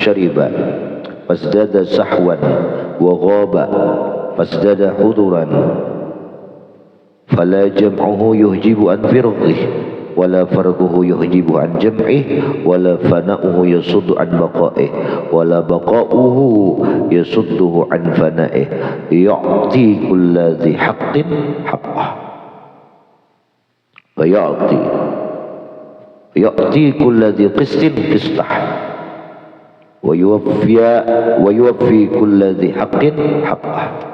syariba fasdada sahwan wa ghaba fasdada huduran fala jam'uhu yuhjibu an firqih wala farduhu yuhjibu an jam'ih wala fana'uhu yasuddu an baqa'ih wala baqa'uhu yasudduhu an fana'ih yu'ti kulla dhi haqqin haqqah wa yu'ti kulla dhi qistin qistah wa yuwaffi kulla dhi haqqin haqqah.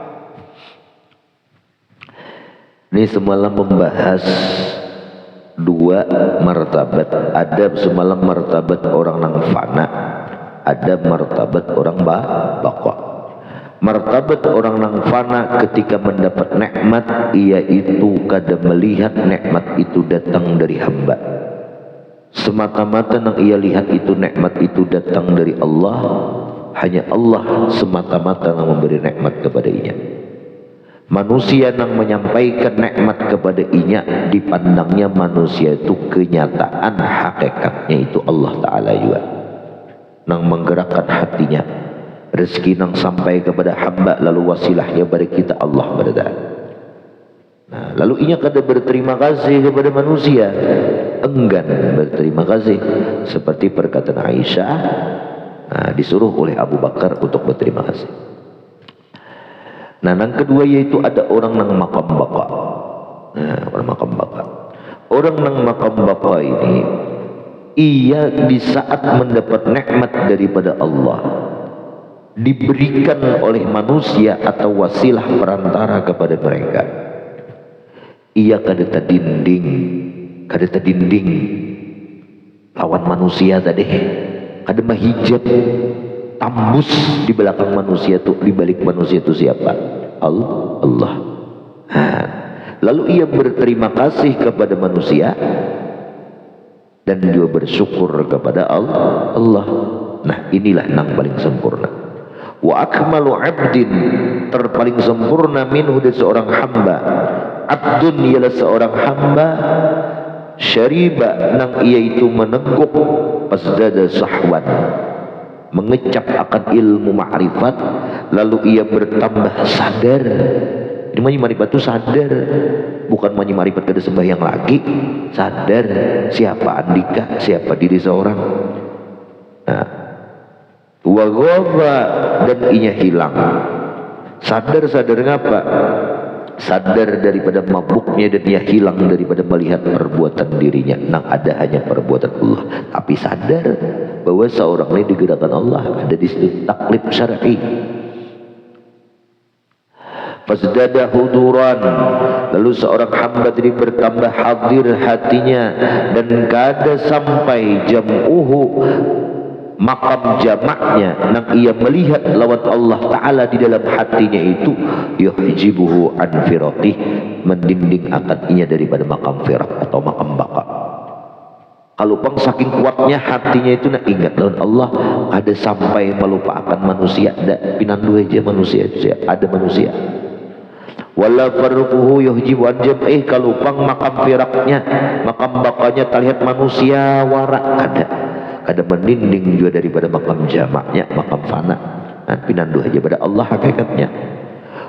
Ini semalam membahas dua martabat. Ada semalam martabat orang nang fana, ada martabat orang baqa. Martabat orang nang fana ketika mendapat nikmat, ia itu kadang melihat nikmat itu datang dari hamba. Semata-mata nang ia lihat itu nikmat itu datang dari Allah, hanya Allah semata-mata yang memberi nikmat kepada inya. Manusia yang menyampaikan nikmat kepada inya, dipandangnya manusia itu kenyataan hakikatnya itu Allah Ta'ala juga nang menggerakkan hatinya. Rezeki nang sampai kepada hamba, lalu wasilahnya pada kita Allah berada. Nah, lalu inya kada berterima kasih kepada manusia, enggan berterima kasih, seperti perkataan Aisyah, nah, disuruh oleh Abu Bakar untuk berterima kasih. Nah, yang kedua yaitu ada orang nang makam baqa. Nah, orang makam baqa. Orang nang makam baqa ini, ia di saat mendapat nikmat daripada Allah, diberikan oleh manusia atau wasilah perantara kepada mereka, ia kada tadinding lawan manusia tadi, kada mahijab tambus di belakang manusia itu, di balik manusia itu siapa? Allah. Nah, lalu ia berterima kasih kepada manusia dan juga bersyukur kepada Allah. Nah, inilah yang paling sempurna. Wa akmalu abdin, terpaling sempurna minhu dari seorang hamba. Abdun ialah seorang hamba, syariba nang ia itu meneguk pasdada sahwan, mengecap akan ilmu ma'rifat, lalu ia bertambah sadar. Ini ma'rifat itu sadar, bukan ma'rifat kada sembahyang lagi, sadar siapa Andika, siapa diri seorang. Nah, wa ghaba, dan inya hilang. Sadar ngapa? Sadar daripada mabuknya, dan ia hilang daripada melihat perbuatan dirinya nang ada hanya perbuatan Allah, tapi sadar bahwa seorang ini digerakkan Allah, ada di situ taklif syar'i. Fasdada huduran, lalu seorang hamba tadi bertambah hadir hatinya, dan kada sampai jam'uhu, makam jamaknya nang ia melihat lawan Allah Ta'ala di dalam hatinya itu, yuhjibuhu an firaqih, mendinding akan inya daripada makam firaq atau makam baqa. Kalau pang saking kuatnya hatinya itu nak ingat lawan Allah, ada sampai melupakan manusia. Ada pinandu aja manusia itu, ada manusia. Wala farquhu yuhjibu an jam'ih, kalau pang makam firaqnya, makam baqanya terlihat manusia warak, ada mendinding juga daripada makam jamaknya, makam fana. Nah, pinandu aja pada Allah hakikatnya.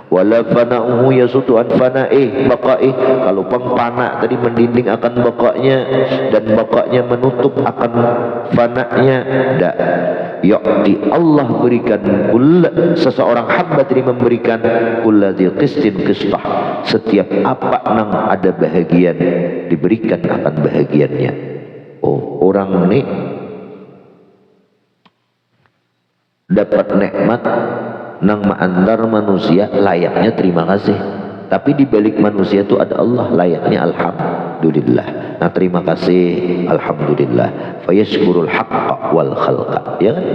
Wala fana'uhu yasutu an fana'ih baqa'ih, kalau pang fana tadi mendinding akan baqa'nya, dan baqa'nya menutup akan fana'nya. Yu'ti, Allah berikan seseorang hamba tadi memberikan kulladzi qistin qistah, setiap apa nang ada bahagian diberikan akan bahagiannya. Oh, orang ini dapat nikmat nang ma'antar manusia, layaknya terima kasih, tapi di balik manusia itu ada Allah, layaknya alhamdulillah. Nah, terima kasih alhamdulillah, fayashkurul haqqa wal khalqa, ya kan?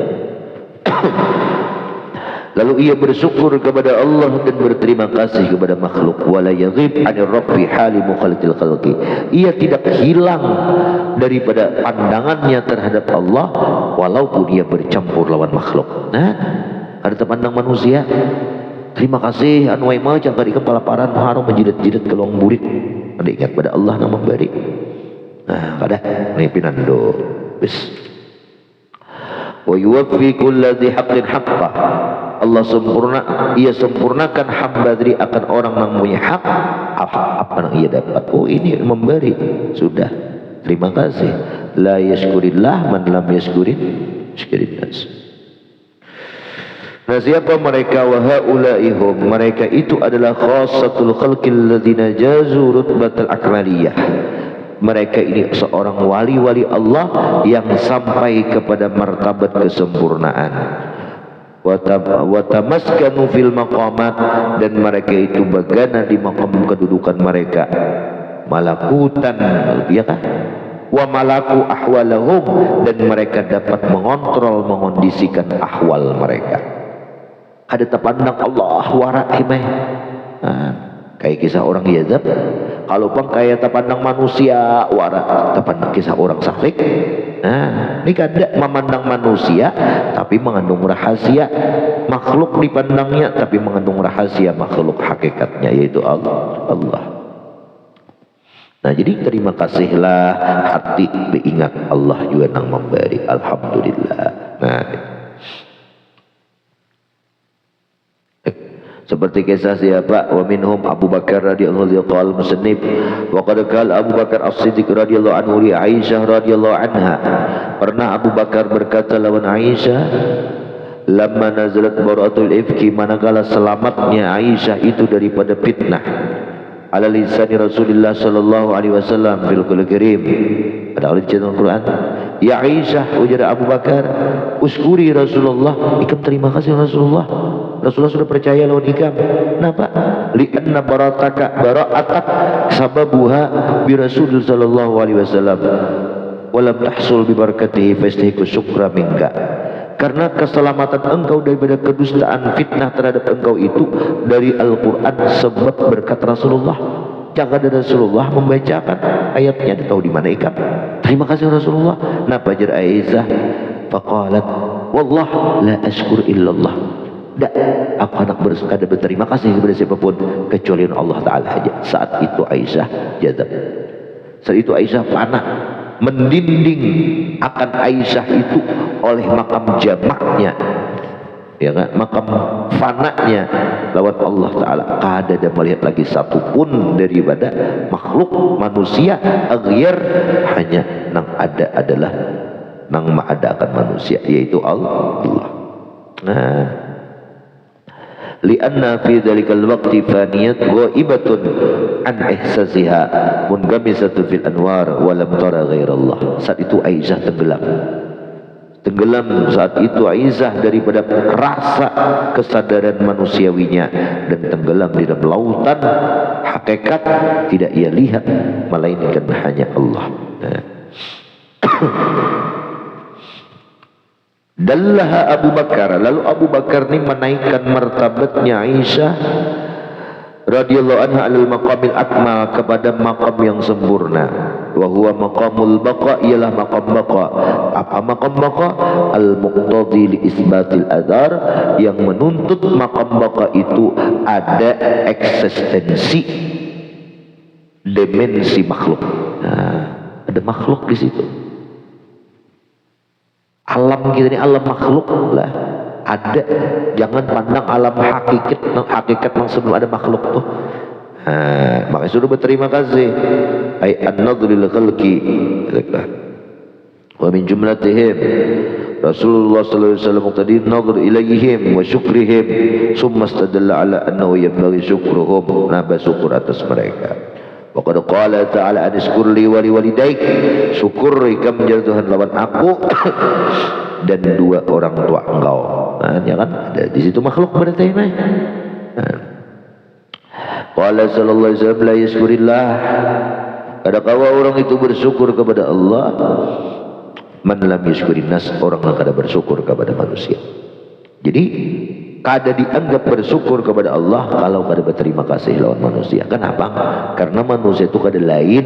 Lalu ia bersyukur kepada Allah dan berterima kasih kepada makhluk. Wala yaghib 'anil rabbi hali mukhalatil khalqi, ia tidak hilang daripada pandangannya terhadap Allah walaupun ia bercampur lawan makhluk. Nah, ada terpandang manusia, terima kasih anu wae mah jangan di kepala paran harum menjidat-jidat ke luang burit, ada ingat pada Allah yang memberi. Nah, kada nih pinando bis. wa yuwaffi kulli dzi haqqin haqqah. Allah ia sempurnakan hamba diri akan orang yang punya hak apa yang ia dapat. Oh, ini memberi, sudah, terima kasih. La yashkurillah man lam yashkurin nas. Nah, siapa mereka? Wa haulaihum, mereka itu adalah khassatul khalqil ladzina jazu rutbatal akmaliyah. Mereka ini seorang wali-wali Allah yang sampai kepada martabat kesempurnaan. Wa tamaskanu fil maqamat, dan mereka itu bergana di maqam kedudukan mereka. Malakutan, ya kan? Wa malaku ahwalahum, dan mereka dapat mengontrol, mengondisikan ahwal mereka. Ada terpandang Allah wara himay. Kayak kisah orang Yazab. Kalau bang kayak terpandang manusia wara, terpandang kisah orang saleh. Nah, ini kada memandang manusia tapi mengandung rahasia makhluk dipandangnya, tapi mengandung rahasia makhluk hakikatnya, yaitu Allah. Nah, jadi terima kasihlah hati beringat Allah juga nang memberi. Alhamdulillah. Nah, seperti kisah siapa? Wa minhum Abu Bakar radhiyallahu anhu qala musannif wa qad qala Abu Bakar As-Siddiq radhiyallahu anhu li Aisyah radhiyallahu anha. Pernah Abu Bakar berkata lawan Aisyah, lamma nazalat bara'atul ifki, manakala selamatnya Aisyah itu daripada fitnah, ala lisani Rasulullah sallallahu alaihi wasallam fil Karim, pada al-Quran. Ya Aisyah, ujar Abu Bakar, uskuri Rasulullah, ikam terima kasih Rasulullah. Rasulullah sudah percaya lawan ikam. Kenapa? Li'anna bara'atak sababuha bi Rasul sallallahu alaihi wasallam walam tahsul bi barakatihi fastahiqu syukra minka. Karena keselamatan engkau daripada kedustaan fitnah terhadap engkau itu dari Al-Quran sebab berkat Rasulullah. Jangan ada Rasulullah membacakan ayatnya, tahu di mana ikam. Terima kasih Rasulullah. Napa jar Aisyah? Faqalat wallah la ashkur illallah. Aku anak bersekada berterima kasih kepada siapapun kecuali Allah Ta'ala aja. Saat itu Aisyah jazab. Saat itu Aisyah panah, mendinding akan Aisyah itu oleh makam jamaknya, ya kan? Makam fananya lewat Allah Ta'ala. Kada ada melihat lagi satupun daripada makhluk manusia aghyar, hanya nang ada adalah nang ma'ada akan manusia, yaitu Allah. Nah, lianna fi dzalikal waqti faniyat ghaibatun an ihsasiha mungamisatun fil anwar wa lam tara ghairallah. Saat itu Aisyah tenggelam saat itu Aisyah daripada rasa kesadaran manusiawinya, dan tenggelam di dalam lautan hakikat, tidak ia lihat melainkan hanya Allah. Dallaha Abu Bakar, lalu Abu Bakar ini menaikkan martabatnya Aisyah radhiyallahu anha alal maqamil akmal, kepada maqam yang sempurna. Wa huwa maqamul baqa, ialah maqam baqa. Apa maqam baqa? Al muqtadi li isbatil adhar, yang menuntut maqam baqa itu ada eksistensi dimensi makhluk. Nah, ada makhluk di situ. Alam kita ini alam makhluk lah, ada. Jangan pandang alam hakikat yang sebelum ada makhluk tuh. Makanya sudah berterima kasih. Ay an-nadril khalqi wa min jumlatihim Rasulullah sallallahu alaihi wasallam tadi nadhr ilaihim wa syukrihim, summa istadalla ala annahu yanbaghi syukruhum, naba syukur atas mereka. Waqad qala ta'ala anishkur li wa liwalidaik, syukur ikam menjadi Tuhan lawan aku dan dua orang tua engkau. Nah, ya kan ada di situ makhluk berarti ini. Qala sallallahu alaihi wasallam la yashkurillah, adakah orang itu bersyukur kepada Allah? Man lam yashkurin nas, orang yang kada bersyukur kepada manusia. Jadi kada dianggap bersyukur kepada Allah kalau kada berterima kasih lawan manusia. Kenapa? Karena manusia itu kada lain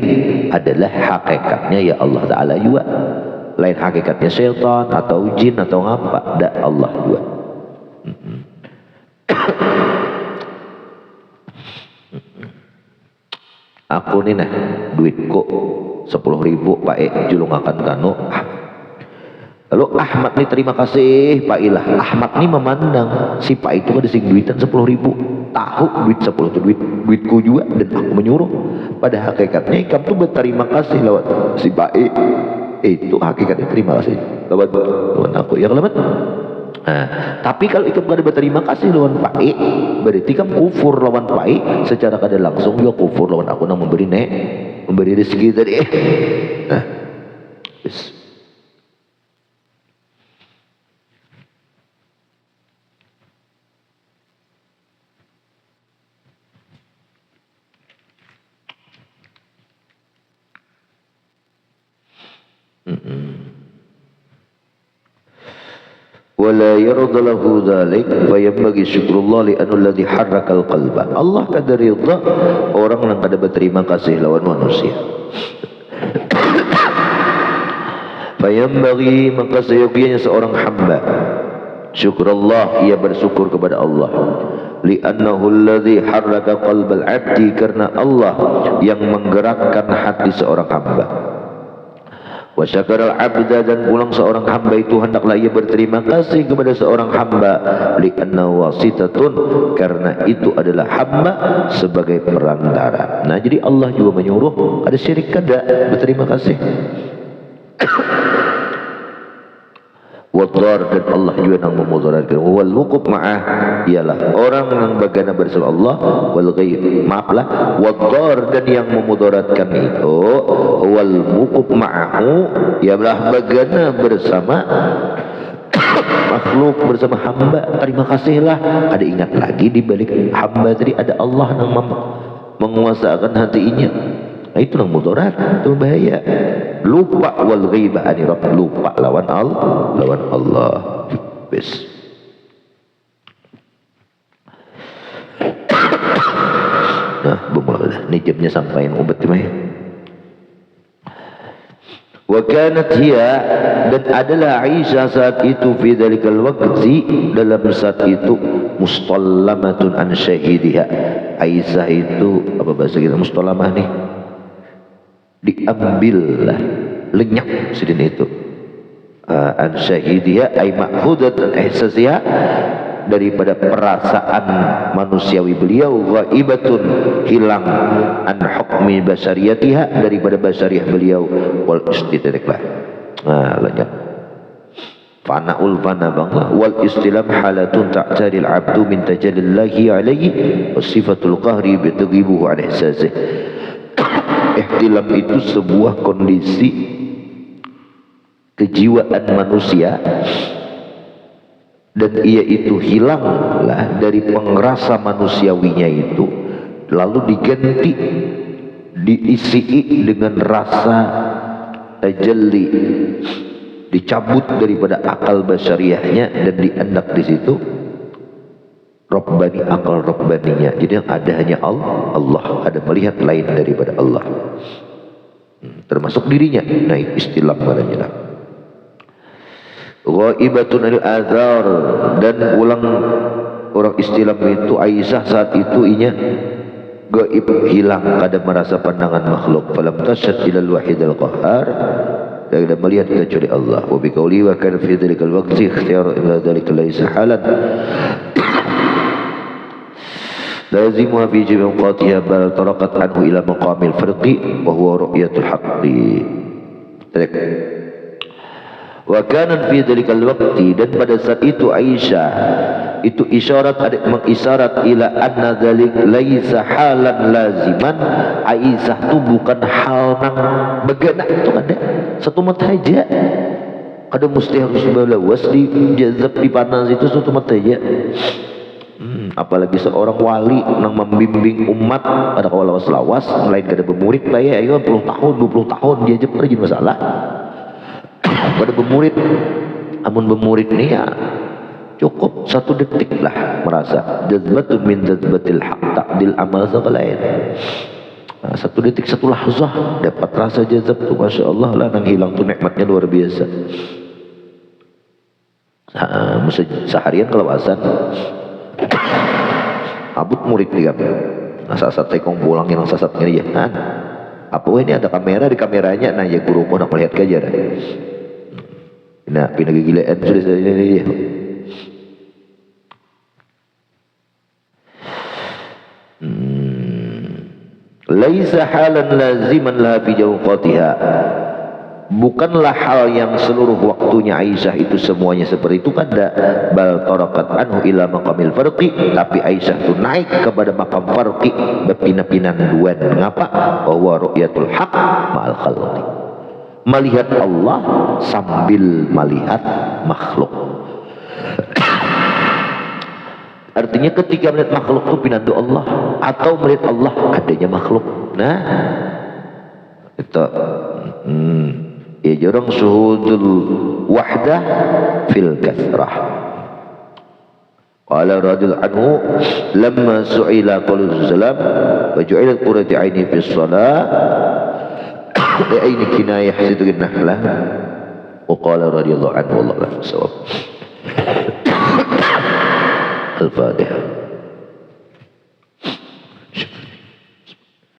adalah hakikatnya ya Allah Ta'ala juga. Lain hakikatnya syaitan atau jin atau apa, dak Allah juga. Aku nih nah duitku 10.000 Pak julung akan kanu Lalu Ahmad nih terima kasih Pak Ilah. Ahmad nih memandang si Pak itu ada sing duitan 10.000, tahu duit 10 itu duitku juga dan aku menyuruh. Pada hakikatnya ikam tuh berterima kasih lewat si Pak itu hakikatnya terima kasih lawan aku ya lewat. Nah, tapi kalau ikam kada berterima kasih lawan Pak berarti kamu kufur lawan Pak secara kada langsung juga kufur lawan aku nang memberi rezeki tadi. Nah, yes. Wala yarda lahu dzalik fayanbaghi syukrullah li'anna alladhi harrakal qalba. Allah kada ridha orang yang kada berterima kasih lawan manusia. Fayanbaghi maka seyogianya seorang hamba syukrullah, ia bersyukur kepada Allah. Li'annahu alladhi harraka qalbal 'abdi, karena Allah yang menggerakkan hati seorang hamba. Wa syakaral abda, dan pulang seorang hamba itu hendaklah ia berterima kasih kepada seorang hamba. Li'anna wasitatun, karena itu adalah hamba sebagai perantara. Nah jadi Allah juga menyuruh ada syirik kada berterima kasih. Wadhar, dan Allah juga yang memudaratkan. Wal wuquf ma'ah, ialah orang yang bagana bersama Allah. Wal ghaib, maaflah, wadhar, dan yang memudaratkan itu wal wuquf ma'ahu, ialah bagana bersama makhluk, bersama hamba. Terima kasihlah, ada ingat lagi di balik hamba tadi ada Allah yang menguasakan hatinya. Nah, itu yang mudarat, itu bahaya. Lupa wal ghibah ani rabb, lupa lawan Allah. Bes. Nah, bumul ni jamnya sampai yang ubat mah. Wa kanat hiya, dan adalah Aisyah saat itu fi dalikal waqti, dalam saat itu mustallamatun an syahidiha. Aisyah itu apa bahasa kita mustallamah nih? Diambillah, lenyap sidin itu an syahidiha ay ma'khudatan ihsasiha, daripada perasaan manusiawi beliau. Ghaibatun, hilang, an hukmi basariyatiha, daripada basariah beliau. Wal istidraklah, lenyap, fana'ul fana bangla. Wal istilam halatun ta'tadil abdu min tajallillahi alaihi wa sifatul qahri bitaghibuhu an ihsasih. Ihtilam itu sebuah kondisi kejiwaan manusia, dan ia itu hilanglah dari pengerasa manusiawinya itu, lalu diganti, diisi dengan rasa tajalli, dicabut daripada akal basyariahnya dan diandak di situ Rabbani, akal Rabbaninya. Jadi yang ada hanya Allah, ada melihat lain daripada Allah, termasuk dirinya. Nah, istilah padanya. Ghaibatun al-azhar, dan ulang orang istilah itu Aisyah saat itu inya gaib, hilang, kada merasa pandangan makhluk. Falam tasyad ilal wahid al-qahhar, tidak melihat kecuali Allah. Wa biqauli wa kana fi dhalikal waqti ikhtiyar ila dhalika laysa halan lazimuha fi jami'i awqatiha, bal taraqat anhu ila maqamil firqi wa huwa ru'yatul haqqi. Wa kana fi dhalikal waqti, dan pada saat itu Aisyah itu isyarat, ada mengisyarat ila anna dzalik laisa halan laziman. Aisyah itu bukan hal nang begana itu kada satu mata aja, kada mesti harus balawas di jazab di panas itu satu mata aja. Apalagi seorang wali nang membimbing umat pada lawas-lawas, lain kada bermurid lah ya, 10 tahun 20 tahun dia aja pernah jadi masalah. Pada bermurid, amun bermurid nih ya cukup 1 detik lah merasa jazbatun min jazbatil haq ta'dil amal sakalain. 1 detik 1 lahzah dapat rasa jazab tuh, masya Allah lah, nang hilang tuh nikmatnya luar biasa. Seharian kelawasan abut murid dia, nah saat tekong pulang yang sasat ini ya, apa ini ada kamera, di kameranya, nah ya guruku nak melihat kejar. Nah, pinagigilaan sudah saya ini. Laisa halan laziman laha fi jawqatiha. Bukanlah hal yang seluruh waktunya Aisyah itu semuanya seperti itu, kada. Bal tarakat anhu ila maqamil farqi, tapi Aisyah itu naik kepada makam farqi, berpindah-pindah duan. Mengapa? Bahwa ru'yatul haq ma'al khalqi, melihat Allah sambil melihat makhluk. Artinya ketika melihat makhluk itu pinandu Allah, atau melihat Allah adanya makhluk. Nah, itu ya jorong suhudul wahdah fil kathrah. Qala radhiyallahu anhu lamma su'ila qala sallam wa ju'ilat qurratu 'aini fi shalah li aini kinayah sidqin nahlah wa qala radhiyallahu anhu wallahu a'lam.